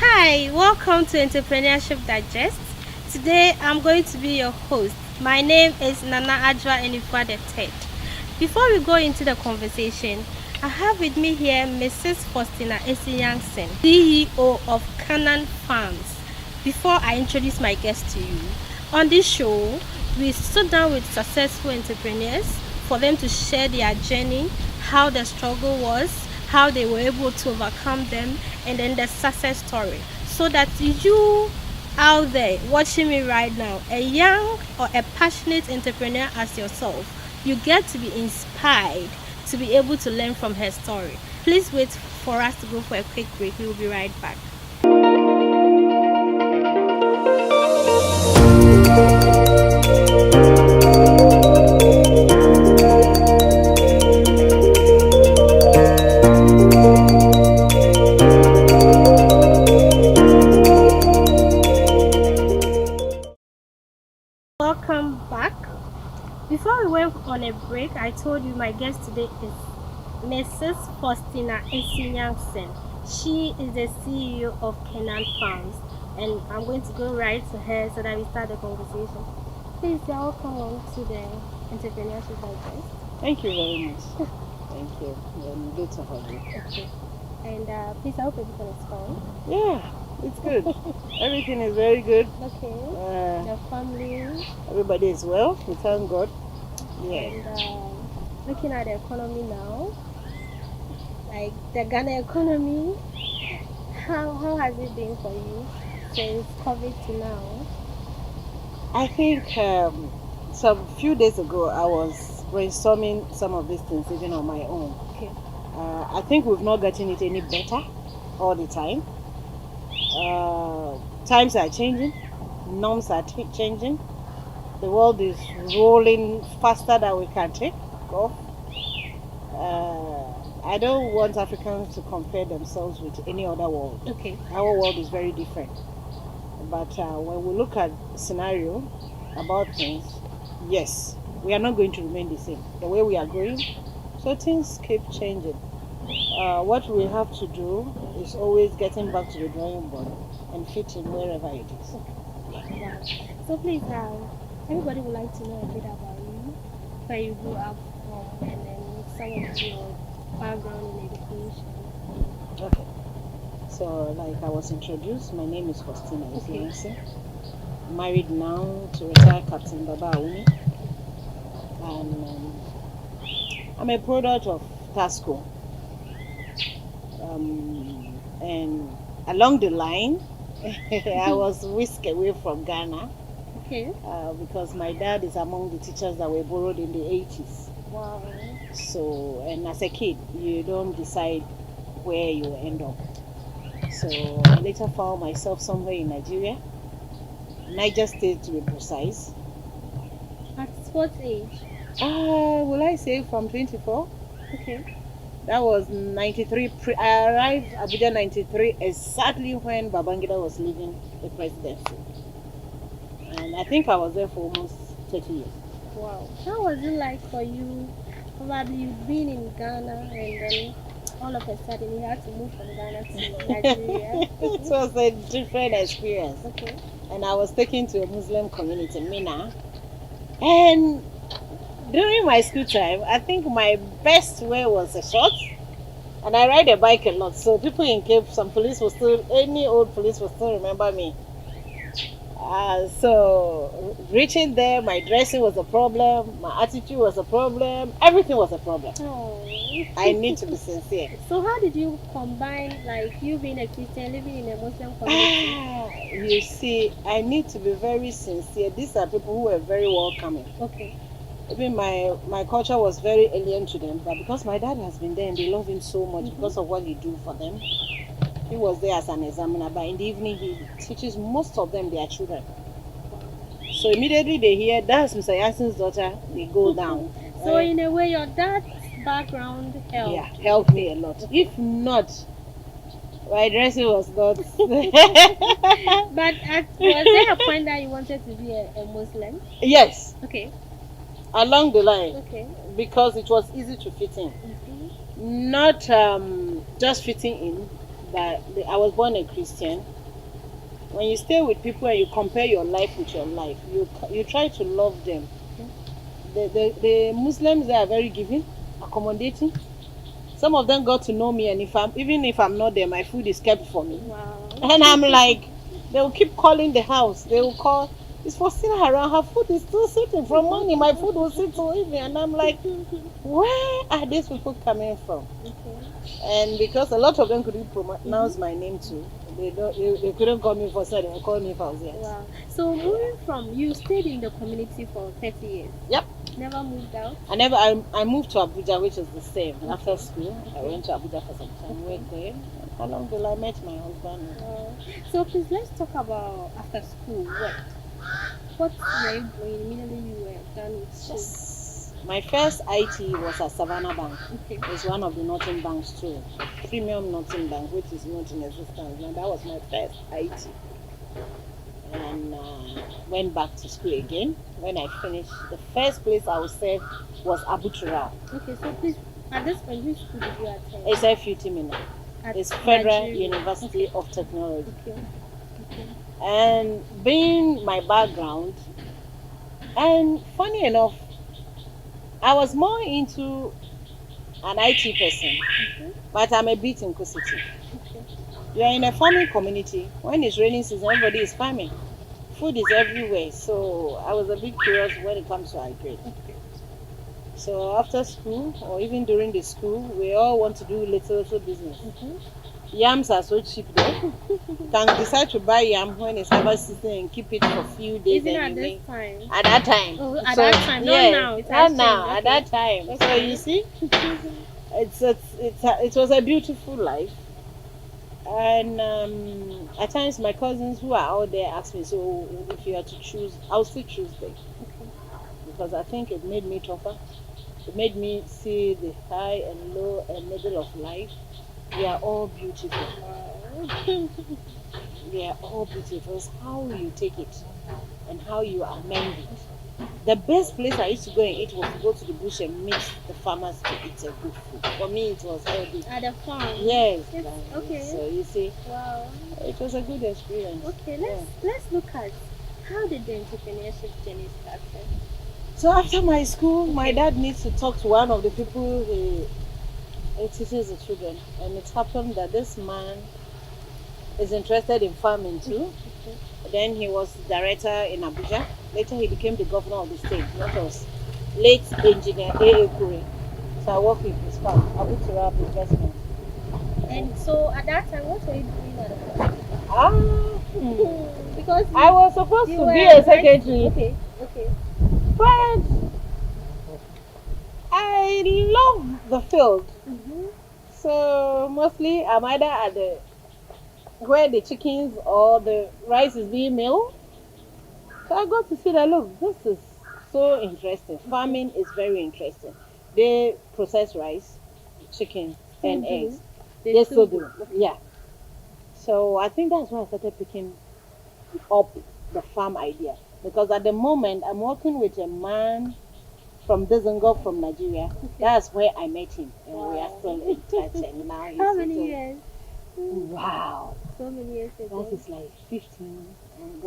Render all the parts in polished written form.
Hi, welcome to Entrepreneurship Digest. Today I'm going to be your host. My name is Nana Adwa Enifwa III. Before we go into the conversation, I have with me here Mrs. Faustina Esi Yankson, CEO of Kanaan Farms. Before I introduce my guest to you, on this show, we sit down with successful entrepreneurs for them to share their journey, how the struggle was, how they were able to overcome them, and then the success story, so that you out there watching me right now, a young or a passionate entrepreneur as yourself, you get to be inspired to be able to learn from her story. Please wait for us to go for a quick break. We will be right back. Welcome back. Before we went on a break, I told you my guest today is Mrs. Faustina Esi Yankson. She is the CEO of Kanaan Farms, and I'm going to go right to her so that we start the conversation. Please, you're welcome on to the Entrepreneurship Digest. Thank you very much. Thank you. Good to have you. Okay. And please, I hope everything is fine. Yeah, it's good. Everything is very good. Okay. Your family. Everybody is well. We thank God. Yeah. And looking at the economy now, like the Ghana economy, how has it been for you since COVID to now? I think some few days ago I was brainstorming some of these things even on my own. Okay. I think we've not gotten it any better all the time. Times are changing, norms are changing. The world is rolling faster than we can take off. I don't want Africans to compare themselves with any other world. Okay. Our world is very different. But when we look at scenario about things, yes, we are not going to remain the same. The way we are going, so things keep changing. What we have to do is always getting back to the drawing board and fitting wherever it is. Wow. So please, everybody would like to know a bit about you, where you grew up from, and then some of your background in education. Okay. So, like I was introduced, my name is Faustina Esi Yankson. Married now to retired Captain Baba Auni. And I'm a product of Tasco. And along the line, I was whisked away from Ghana. Okay. Because my dad is among the teachers that were borrowed in the 80s. Wow. So, and as a kid, you don't decide where you end up. So I later found myself somewhere in Nigeria, Niger State to be precise. At what age? Will I say from 24? Okay. That was 93. I arrived Abuja 93 exactly when Babangida was leaving the presidency. And I think I was there for almost 30 years. Wow. How was it like for you? Probably you've been in Ghana and then all of a sudden you had to move from Ghana to Nigeria. It was a different experience. Okay. And I was taken to a Muslim community, Mina. And during my school time, I think my best way was a short. And I ride a bike a lot. So people in Cape, any old police will still remember me. So reaching there, my dressing was a problem, my attitude was a problem, everything was a problem. Oh. I need to be sincere. So how did you combine, like you being a Christian, living in a Muslim community? You see, I need to be very sincere. These are people who were very welcoming. Okay. Even my culture was very alien to them, but because my dad has been there and they love him so much because of what he do for them. He was there as an examiner, but in the evening he teaches most of them their children. So immediately they hear that's Mr. Yanson's daughter, they go down. So in a way, your dad's background helped. Yeah, helped me a lot. If not, my dressing was not. But was there a point that you wanted to be a Muslim? Yes. Okay. Along the line. Okay. Because it was easy to fit in. Not just fitting in, that I was born a Christian. When you stay with people and you compare your life with your life, you try to love them. The Muslims, they are very giving, accommodating. Some of them got to know me, and even if I'm not there, my food is kept for me. Wow. And I'm like, they will keep calling the house. They will call, is Faustina around? Her food is still sitting from morning. My food will sit till evening. And I'm like, where are these people coming from? Okay. And because a lot of them couldn't pronounce my name too, they couldn't call me Faustina. They would call me Faustina. Wow. So moving from, you stayed in the community for 30 years. Yep. Never moved out. I moved to Abuja, which is the same. After school, I went to Abuja for some time, worked there. Along the line, I met my husband. So please, let's talk about after school work. What were you doing immediately you were done with school? Yes. My first IT was at Savannah Bank. Okay. It's one of the Northern banks too. Premium Northern Bank, which is not in existence. Now that was my first IT. And went back to school again. When I finished, the first place I was served was Abuturao. Okay, so please, at this point, which school did you attend? It's FUT Mina. It's Federal University of Technology. Okay. Okay. And being my background, and funny enough, I was more into an IT person, but I'm a bit inquisitive. Okay. You are in a farming community. When it's raining season, everybody is farming. Food is everywhere, so I was a bit curious when it comes to agri. Okay. So after school, or even during the school, we all want to do little business. Yams are so cheap there. Can decide to buy yam when it's harvest season and keep it for a few days. Even and at this time? At that time. Oh, at that time, not now. It Not has now, changed. at that time. Okay. So you see, it was a beautiful life. And at times my cousins who are out there ask me, so if you had to choose, I'll still choose them. Okay. Because I think it made me tougher. It made me see the high and low and middle of life. They are all beautiful. Wow. They are all beautiful. It's how you take it and how you amend it. The best place I used to go and eat was to go to the bush and meet the farmers to eat a good food. For me, it was all this. At the farm? Yes. Okay. So you see, wow, it was a good experience. Okay, let's look at how did the entrepreneurship journey start. So after my school, my dad needs to talk to one of the people he teaches the children, and it happened that this man is interested in farming too. Then he was director in Abuja. Later he became the governor of the state. That was late engineer A.A. Kure. So I worked with his farm, Abuturab investment. And so at that time, what were you doing at the farm? Because I was supposed to be a secretary. Okay. But I love the field. So mostly I'm either at the where the chickens or the rice is being milled. So I got to see that, look, this is so interesting. Farming is very interesting. They process rice, chicken, and eggs. They still do. Yeah. So I think that's why I started picking up the farm idea. Because at the moment, I'm working with a man from Dezengov from Nigeria. That's where I met him. And we are still in touch. And now he's how many years? Wow. So many years ago. That is like 15.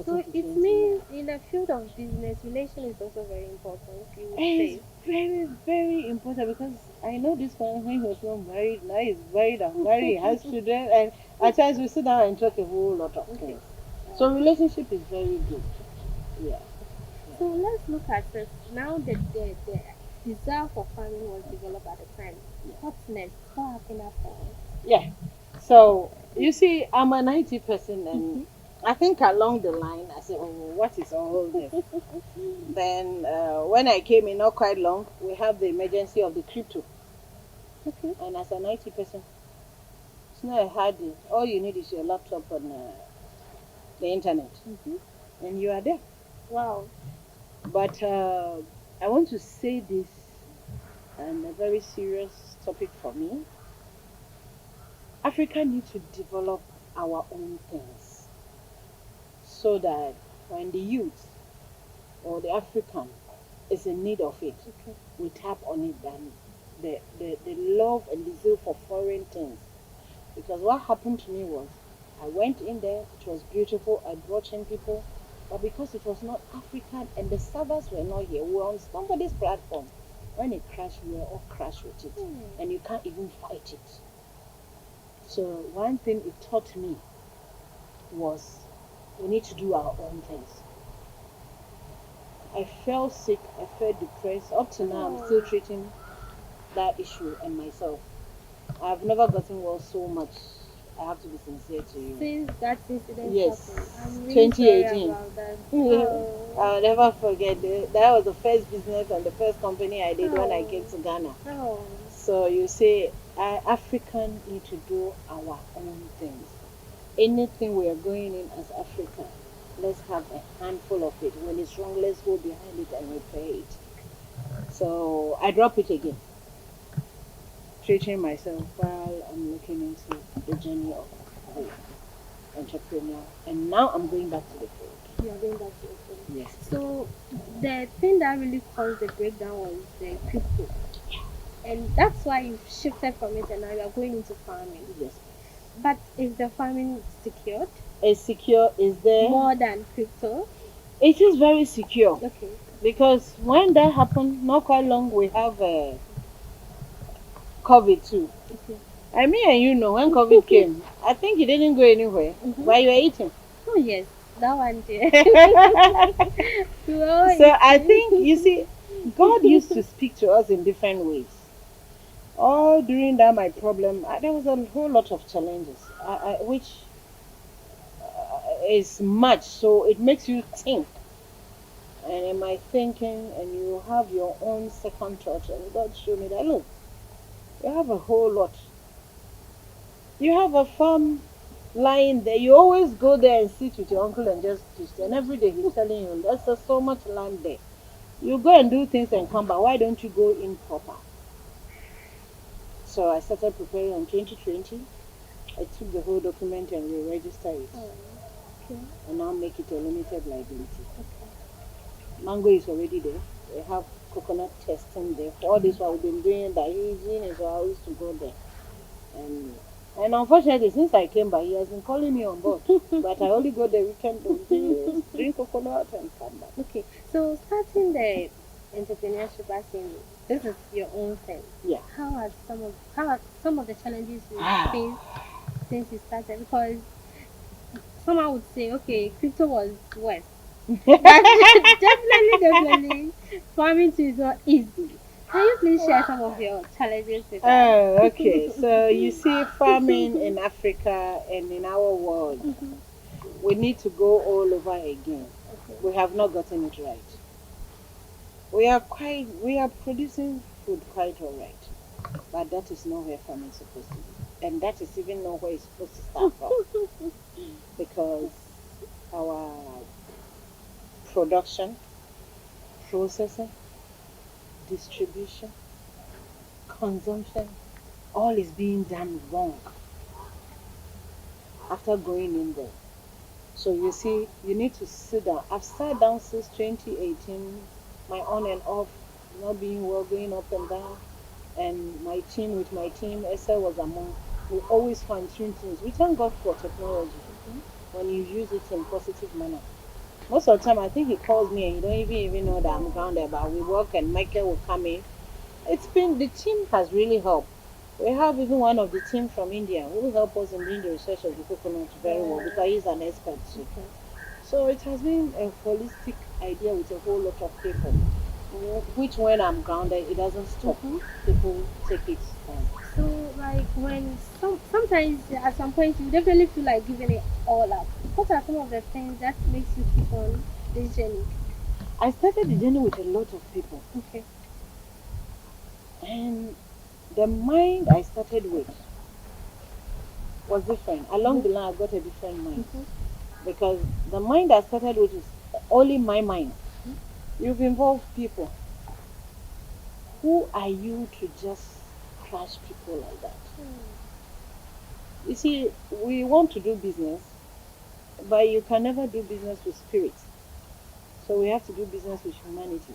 So it means in the field of business, relation is also very important. You would say. Very, very important, because I know this man when he was not married. Now he's married and married, has children, and at times we sit down and talk a whole lot of things. So relationship is very good. Yeah. So let's look at this. Now the desire for farming was developed at the time. What's next? What happened after? Yeah. So you see, I'm an IT person, and I think along the line I said, oh, what is all this? Then when I came in, not quite long, we have the emergency of the crypto. And as an IT person, it's not a hard deal. All you need is your laptop and the internet, and you are there. Wow. But I want to say this, and a very serious topic for me. Africa needs to develop our own things, so that when the youth or the African is in need of it, we tap on it. Than the love and the zeal for foreign things Because what happened to me was I went in there, it was beautiful, I brought in people, but because it was not African and the servers were not here, we were on somebody's platform. When it crashed, we were all crashed with it, and you can't even fight it. So one thing it taught me was we need to do our own things. I felt sick, I felt depressed. Up to now, I'm still treating that issue and myself. I've never gotten well so much. I have to be sincere to you. Since that incident Yes, happened, I'm really sorry 2018. about that. I'll never forget it. That was the first business and the first company I did when I Oh. came to Ghana. Oh. So you say, African need to do our own things. Anything we are going in as Africa, let's have a handful of it. When it's wrong, let's go behind it and repair it. So I drop it again, treating myself while I'm looking into the journey of the entrepreneur. And now I'm going back to the field. You are going back to the field. Yes. So the thing that really caused the breakdown was the crypto. And that's why you shifted from it and now you are going into farming. Yes. But is the farming secured? It's secure. Is there more than crypto? It is very secure. Okay. Because when that happened, not quite long, we have COVID too. Okay. I mean, and you know, when COVID came, I think you didn't go anywhere, while you were eating. Oh yes, that one did. So I think, you see, God used to speak to us in different ways. All during that my problem, there was a whole lot of challenges, which is much. So it makes you think. And in my thinking, and you have your own second thought, and God showed me that, look, you have a whole lot. You have a farm lying there. You always go there and sit with your uncle and just teach. And every day he's telling you, there's so much land there. You go and do things and come back. Why don't you go in proper? So I started preparing in 2020. I took the whole document and we registered it. Okay. And now make it a limited liability. Okay. Mango is already there. We have coconut testing there. For all this while we've been doing the hygiene, is I used to go there. And unfortunately, since I came back, he has been calling me on board. But I only go the weekend to drink coconut and come back. Okay, so starting the entrepreneurship, as in this is your own thing. Yeah. How are some of the challenges you faced since you started? Because someone would say, okay, crypto was worse. But definitely, farming too is not easy. Can you please share some of your challenges with us? Oh, okay. So you see, farming in Africa and in our world, we need to go all over again. Okay. We have not gotten it right. We are producing food quite all right, but that is not where farming is supposed to be, and that is even not where it's supposed to start from, because our production, processing, distribution, consumption, all is being done wrong after going in there. So you see, you need to sit down. I've sat down since 2018, my on and off, not being well, going up and down. And my team, Esther was among, we always fine tune things. We thank God for technology when you use it in positive manner. Most of the time, I think he calls me and you don't even know that I'm grounded, but we work and Michael will come in. The team has really helped. We have even one of the team from India who will help us in doing the research of the coconut very well, because he's an expert too. Okay. So it has been a holistic idea with a whole lot of people, which when I'm grounded, it doesn't stop. People take it on. So like when sometimes at some point you definitely feel like giving it all up. What are some of the things that makes you keep on this journey? I started the journey with a lot of people. Okay. And the mind I started with was different. Along the line, I got a different mind. Because the mind I started with is only my mind. You've involved people. Who are you to just crush people like that? You see, we want to do business, but you can never do business with spirit. So we have to do business with humanity.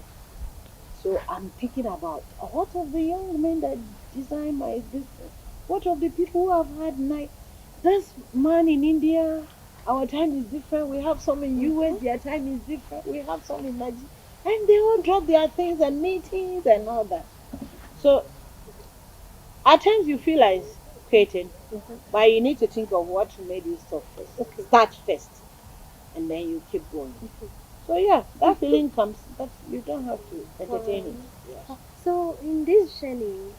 So I'm thinking about what of the young men that design my business? What of the people who have had night? This man in India, our time is different. We have some in US, their time is different. We have some in Nigeria. And they all drop their things and meetings and all that. So at times you feel like quitting, but you need to think of what made you stop first. Okay. Start first, and then you keep going. So yeah, that feeling comes, but you don't have to entertain it. Yeah. So in this journey,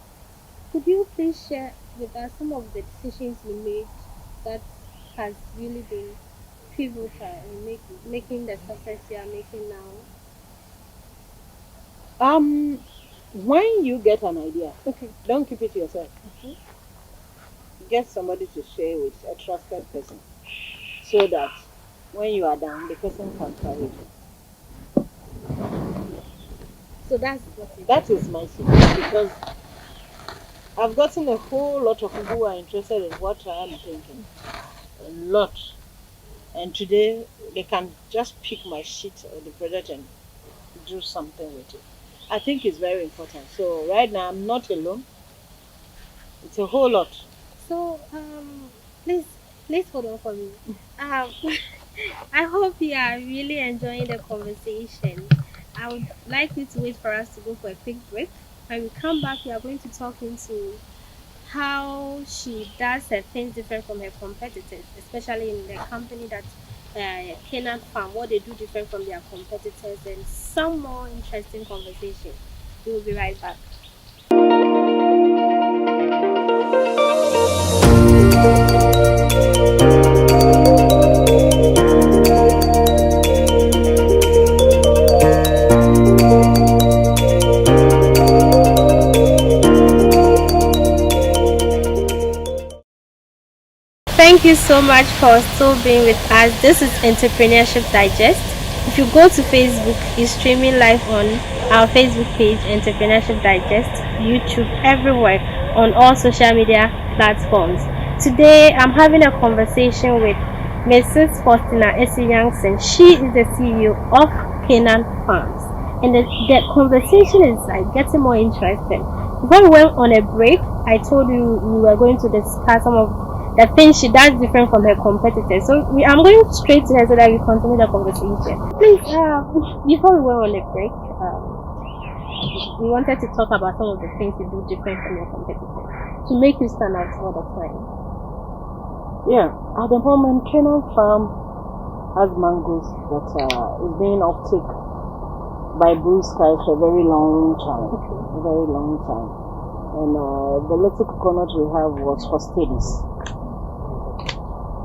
could you please share with us some of the decisions you made that has really been pivotal in making the success you are making now? When you get an idea, Okay. don't keep it to yourself. Get somebody to share with, a trusted person, so that when you are down, the person can carry you. So that's what it That is my secret, because I've gotten a whole lot of people who are interested in what I am thinking. A lot. And today they can just pick my sheet or the project and do something with it. I think it's very important. So right now I'm not alone. It's a whole lot. So please hold on for me. I hope you are really enjoying the conversation. I would like you to wait for us to go for a quick break. When we come back, we are going to talk into how she does her things different from her competitors, especially in the company that Kanaan Farm, what they do different from their competitors, and some more interesting conversation. We will be right back. Thank you so much for still being with us. This is Entrepreneurship Digest. If you go to Facebook, it's streaming live on our Facebook page, Entrepreneurship Digest, YouTube, everywhere, on all social media platforms. Today, I'm having a conversation with Mrs. Faustina Esi Yankson. She is the CEO of Kanaan Farms. And the conversation is getting more interesting. Before we went on a break, I told you we were going to discuss some of the things she does different from her competitors. So I'm going straight to her so that we continue the conversation. Please, before we went on a break, we wanted to talk about some of the things you do different from your competitors to make you stand out all the time. Yeah, at the moment, Kanaan Farm has mangoes that is being uptake by blue skies for a very long time. A very long time. And the little coconut we have was for studies.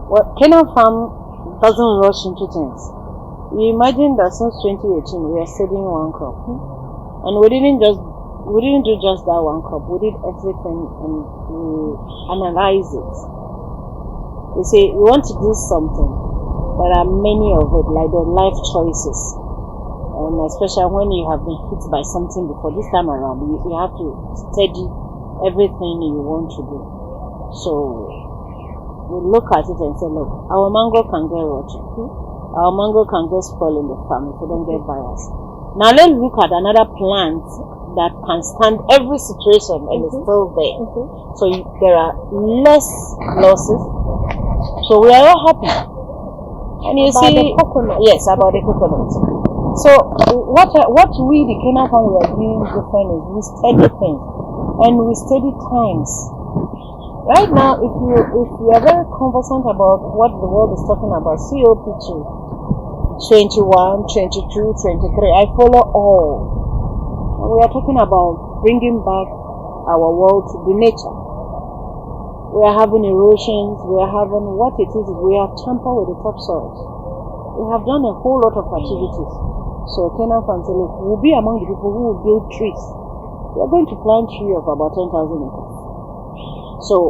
Well, Kanaan Farm doesn't rush into things. You imagine that since 2018 we are studying one crop, and we didn't do just that one crop. We did everything and we analyze it. You see, we want to do something. There are many of it, like the life choices, and especially when you have been hit by something before. This time around, you have to study everything you want to do. So we look at it and say, look, our mango can get rotten. Our mango can get spoiled in the farm if we don't get buyers. Now let's look at another plant that can stand every situation and is still there. So there are less losses. So we are all happy. And you About see, the coconut. yes, about the coconut. So what we, the Kanaan Farm, we are doing different is we study things and we study times. Right now, if you are very conversant about what the world is talking about, COP2, 21, 22, 23, I follow all. And we are talking about bringing back our world to the nature. We are having erosions, we are having what it is, we have tampered with the topsoils. We have done a whole lot of activities. So Kanaan Farms will be among the people who will build trees. We are going to plant trees of about 10,000 acres. So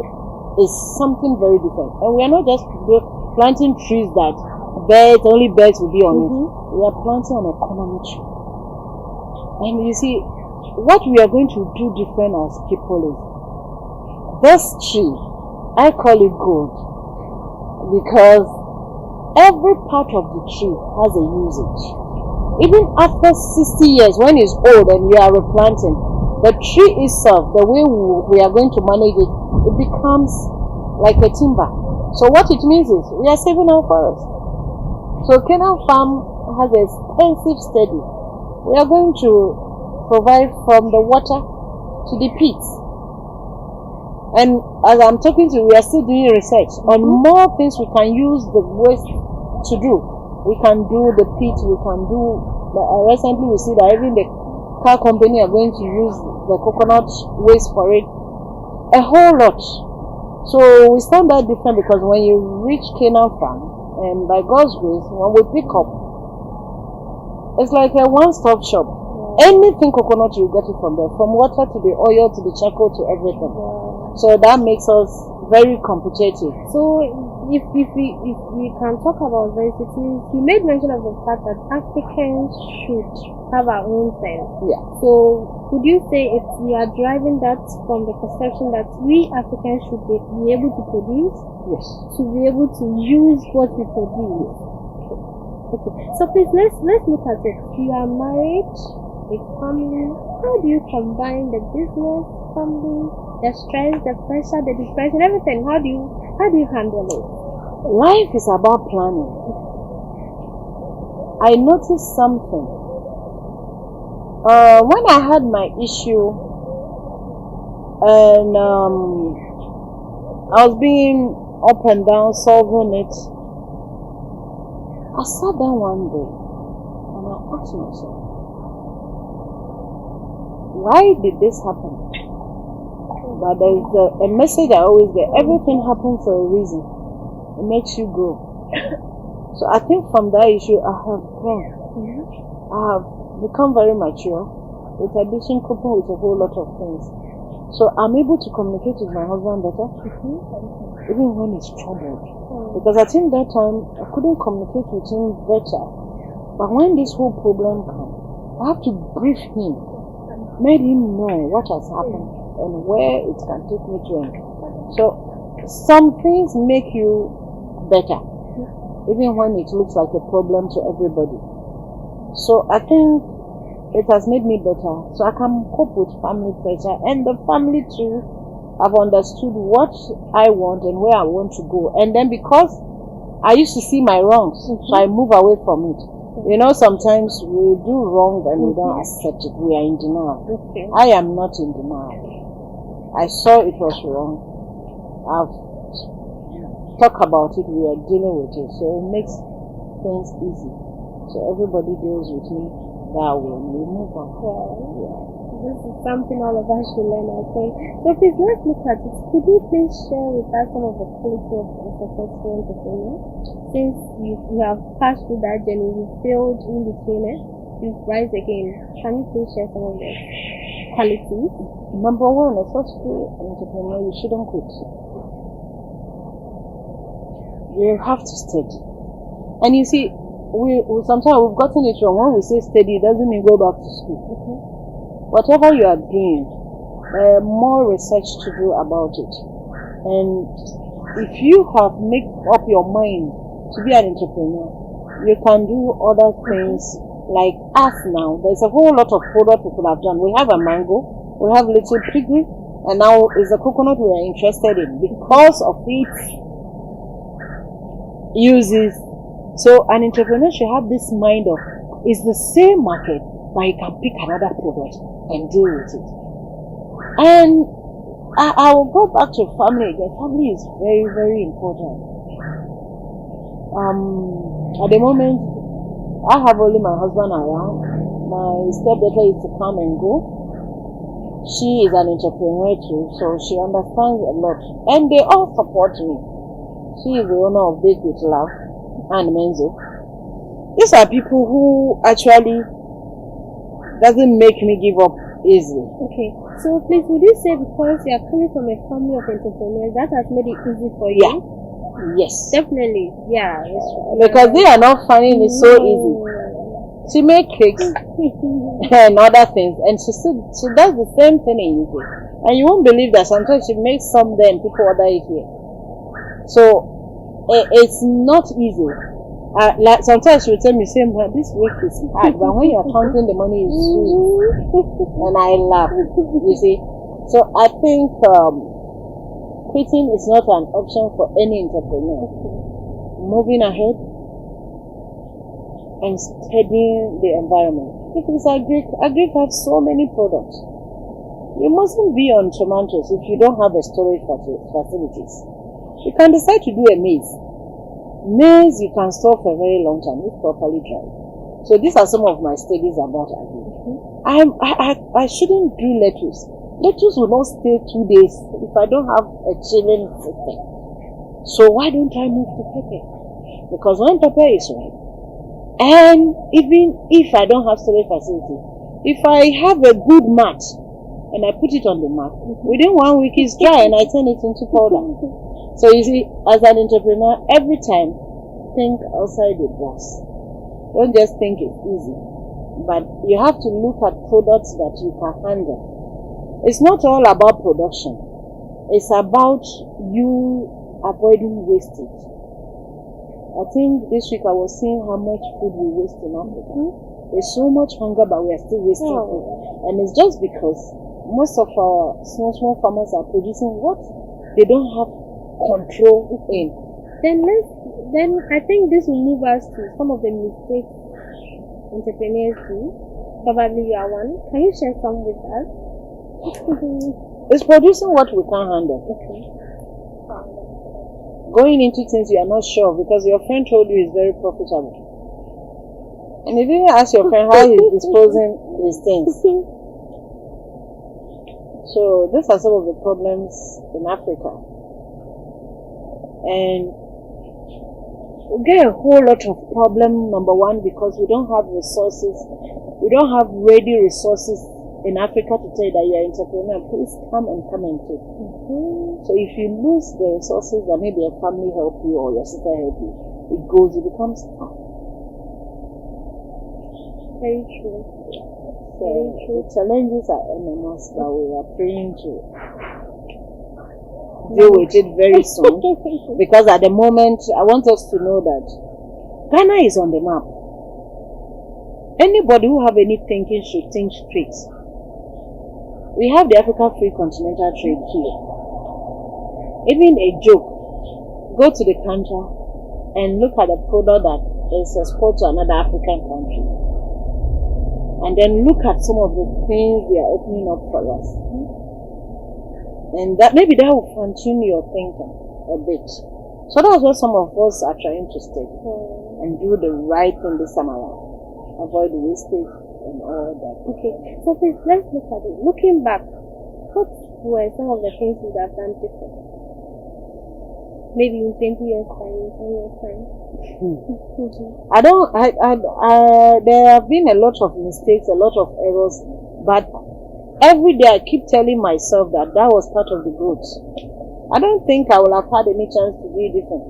it's something very different. And we are not just planting trees that only birds will be on it. We are planting an economy tree. And you see, what we are going to do different as people is, this tree, I call it gold, because every part of the tree has a usage. Even after 60 years, when it's old and you are replanting, the tree itself, the way we are going to manage it, it becomes like a timber. So what it means is we are saving our forest. So Kanaan Farm has an extensive study. We are going to provide from the water to the pits. And as I'm talking to you, we are still doing research on more things we can use the waste to do. We can do the pit, we can do, recently we see that even the car company are going to use the coconut waste for it. A whole lot. So we stand out different because when you reach Kanaan Farm, and by God's grace, when we pick up, it's like a one-stop shop. Anything coconut, you get it from there, from water to the oil to the charcoal to everything. So that makes us very competitive. So if we can talk about this, it means you made mention of the fact that Africans should have our own sense. Yeah. So would you say if you are driving that from the perception that we Africans should be able to produce? Yes. To be able to use what we produce. Okay. So please let's look at it. You are married, a family. How do you combine the business, family, the stress, the pressure, the depression, everything? How do you handle it? Life is about planning. I noticed something. When I had my issue and I was being up and down solving it, I sat down one day and I asked myself, why did this happen? But there is a message I always get: everything happens for a reason. It makes you grow. So I think from that issue I have grown. I have become very mature, with addition coupled with a whole lot of things. So I'm able to communicate with my husband better, even when he's troubled. Because I think that time I couldn't communicate with him better. But when this whole problem comes, I have to brief him, make him know what has happened and where it can take me to. So some things make you better, even when it looks like a problem to everybody. So I think it has made me better, so I can cope with family pressure, and the family too have understood what I want and where I want to go. And then because I used to see my wrongs, so I move away from it. You know, sometimes we do wrong and we don't accept it. We are in denial. I am not in denial. I saw it was wrong. I've talked about it. We are dealing with it. So it makes things easy. So everybody deals with me that way and we move on. This is something all of us should learn, I think. So please, let's look at it. Could you please share with us some of the qualities of a successful entrepreneur? Since you have passed through that journey, you failed in between it, you've rise again. Can you please share some of the qualities? Number one, a successful entrepreneur, you shouldn't quit. You have to study. And you see, we sometimes we've gotten it wrong. When we say study, it doesn't mean go back to school. Whatever you are doing, more research to do about it. And if you have made up your mind to be an entrepreneur, you can do other things like us now. There's a whole lot of product people have done. We have a mango, we have little piggy, and now is the coconut we are interested in because of its uses. So an entrepreneur should have this mind of, it's the same market, but you can pick another product and deal with it. And I will go back to family again. Family is very, very important. At the moment, I have only my husband around. My stepdaughter is to come and go. She is an entrepreneur too, so she understands a lot. And they all support me. She is the owner of Bake with Love and Menzo. These are people who actually doesn't make me give up easily. Okay, so please, would you say because you are coming from a family of entrepreneurs, that has made it easy for you? Yeah. Yes. Definitely. Yeah. Because they are not finding it so easy. She makes cakes and other things, and she does the same thing in UK. And you won't believe that sometimes she makes some there and people order it here. So it's not easy. Like sometimes she will tell me, "Same, this work is hard, but when you are counting the money, it's sweet." And I laugh. You see, so I think Quitting is not an option for any entrepreneur. Moving ahead and studying the environment. If it's agric has so many products. You mustn't be on tomatoes if you don't have a storage facilities. You can decide to do a maize. Maize you can store for a very long time if properly dried. So these are some of my studies about agric. I shouldn't do lettuce. Lettuce will not stay 2 days if I don't have a chilling system. So why don't I move to pepper? Because when pepper is ripe, and even if I don't have storage facility, if I have a good mat and I put it on the mat, within 1 week it's dry and I turn it into powder. So you see, as an entrepreneur, every time think outside the box. Don't just think it's easy, but you have to look at products that you can handle. It's not all about production. It's about you avoiding wastage. I think this week I was seeing how much food we waste in Africa. There's so much hunger, but we are still wasting food. And it's just because most of our small farmers are producing what they don't have control in. Then I think this will move us to some of the mistakes entrepreneurs do. Probably you are one. Can you share some with us? It's producing what we can't handle. Okay. Going into things you are not sure because your friend told you it's very profitable. And you didn't ask your friend how he's disposing these things. So these are some of the problems in Africa. And we get a whole lot of problem, number one, because we don't have resources. We don't have ready resources in Africa to tell you that you're an entrepreneur. Please come and take. So if you lose the resources that maybe your family help you or your sister help you, it becomes tough. Very true. So the challenges are enormous, but we are praying to deal with it very soon. Because at the moment, I want us to know that Ghana is on the map. Anybody who have any thinking should think straight. We have the Africa Free Continental Trade here. Even a joke, go to the counter and look at a product that is exported to another African country. And then look at some of the things they are opening up for us. And that maybe that will fine-tune your thinking a bit. So that's what some of us are trying to study and do the right thing this time around. Avoid wastage and all that. Okay, so please let's look at it. Looking back, what were some of the things you would have done different? Maybe in 20 years time, in 10 years time. There have been a lot of mistakes, a lot of errors, but every day I keep telling myself that was part of the growth. I don't think I will have had any chance to do it different.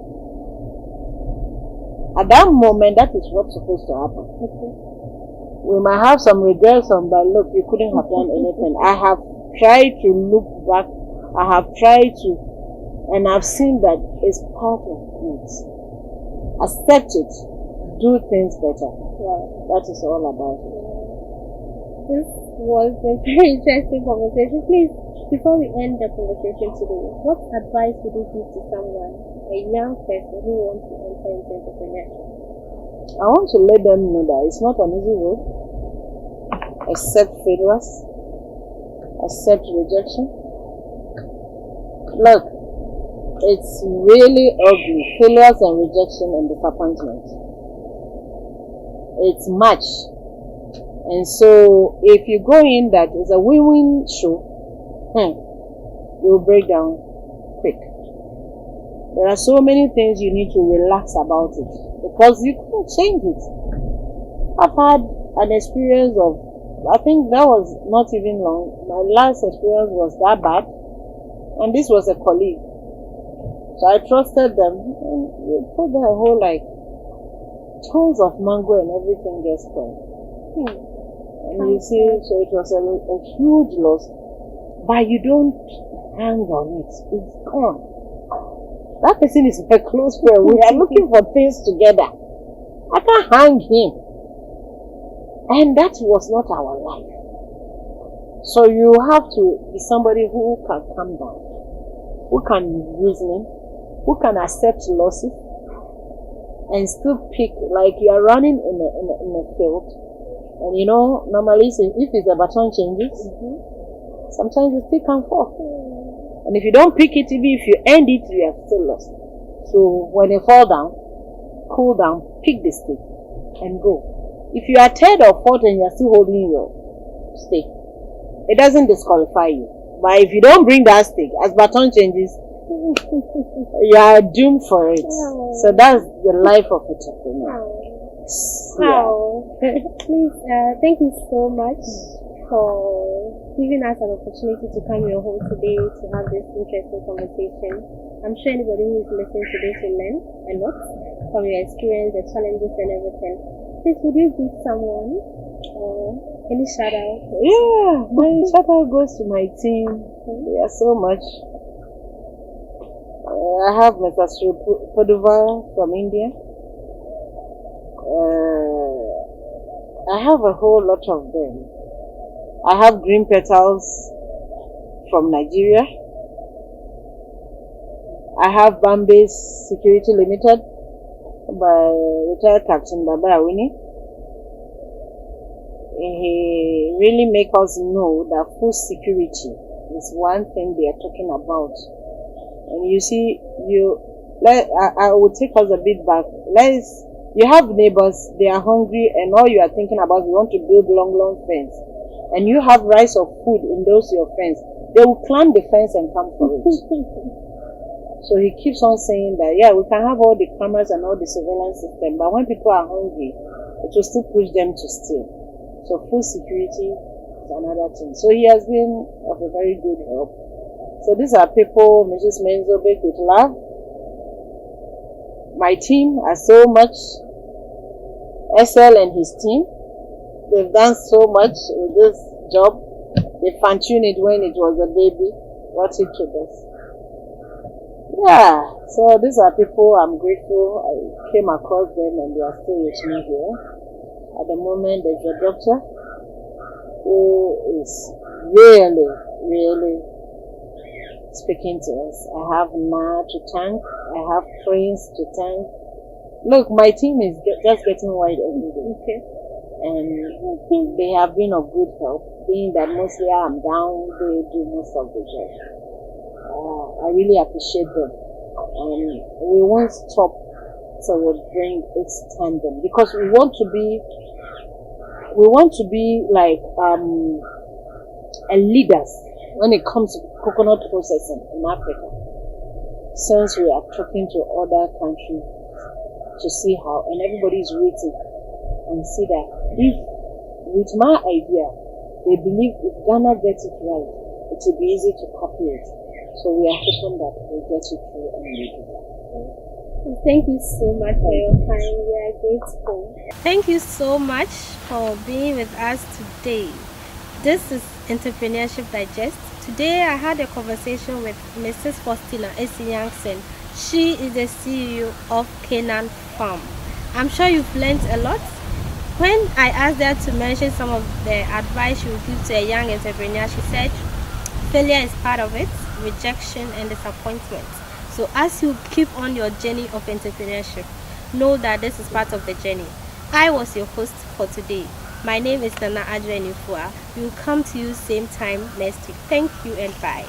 At that moment, that is what's supposed to happen. Okay. We might have some regrets on, but look, you couldn't have done anything. I have tried to look back. I have tried to, and I've seen that it's part of growth. Accept it. Do things better. That is all about it. This was a very interesting conversation. Please, before we end the conversation today, what advice would you give to someone, a young person who wants to enter into entrepreneurship? I want to let them know that it's not an easy road. Accept failures. Accept rejection. Look, it's really ugly. Failures and rejection and disappointment. It's much. And so, if you go in that it's a win-win show, you'll break down quick. There are so many things you need to relax about it because you can't change it. I've had an experience of, I think that was not even long. My last experience was that bad, and this was a colleague. So I trusted them, and you put their whole tons of mango and everything gets spoiled. And you see, so it was a huge loss, but you don't hang on it. It's gone. That person is a close friend. We are looking for things together. I can't hang him. And that was not our life. So you have to be somebody who can calm down. who can reason, who can accept losses, and still pick, like you are running in a field, and normally if it's a baton changes, sometimes you still can fall. And if you don't pick it, even if you end it, you are still lost. So when you fall down, cool down, pick the stick, and go. If you are third or fourth and you are still holding your stick, it doesn't disqualify you. But if you don't bring that stick, as baton changes, you are doomed for it. So that's the life of entrepreneur. Wow. Please, thank you so much for giving us an opportunity to come your home today to have this interesting conversation. I'm sure anybody who is listening to this will learn a lot from your experience, the challenges and everything. Please, would you give someone any shout out? Yeah, my shout out goes to my team. They are so much. I have Mr. Sri Poduva from India. I have a whole lot of them. I have Green Petals from Nigeria. I have Bambay's Security Limited by retired Captain Baba Awini. He really make us know that food security is one thing they are talking about. And you see, I will take us a bit back. You have neighbors, they are hungry, and all you are thinking about, you want to build long fence, and you have rice or food in those your fence. They will climb the fence and come for it. So he keeps on saying that, yeah, we can have all the cameras and all the surveillance system, but when people are hungry, it will still push them to steal. So food security is another thing. So he has been of a very good help. So these are people Mrs. Menzo Bake with love. My team are so much. SL and his team, they've done so much with this job. They fine-tuned it when it was a baby, brought it to this. Yeah, so these are people I'm grateful I came across them and they are still with me here. At the moment, there's a doctor who is really speaking to us. I have Na to thank, I have Prince to thank. Look, my team is just getting wide every day. Okay. And they have been of good help. Being that mostly I'm down, they do most of the job. I really appreciate them. And we won't stop till we bring it tandem, because we want to be like a leaders when it comes to coconut processing in Africa. Since we are talking to other countries to see how, and everybody is waiting and see that if with my idea they believe if Ghana gets it right, it will be easy to copy it. So we are hoping that we get it through and we do that. Thank you so much for your time. We are grateful. Thank you so much for being with us today. This is Entrepreneurship Digest. Today I had a conversation with Mrs. Faustina Esi Yankson. She is the CEO of Kanaan Farm. I'm sure you've learned a lot. When I asked her to mention some of the advice she would give to a young entrepreneur, she said, failure is part of it, rejection and disappointment. So as you keep on your journey of entrepreneurship, know that this is part of the journey. I was your host for today. My name is Nana Adwa. We will come to you same time next week. Thank you and bye.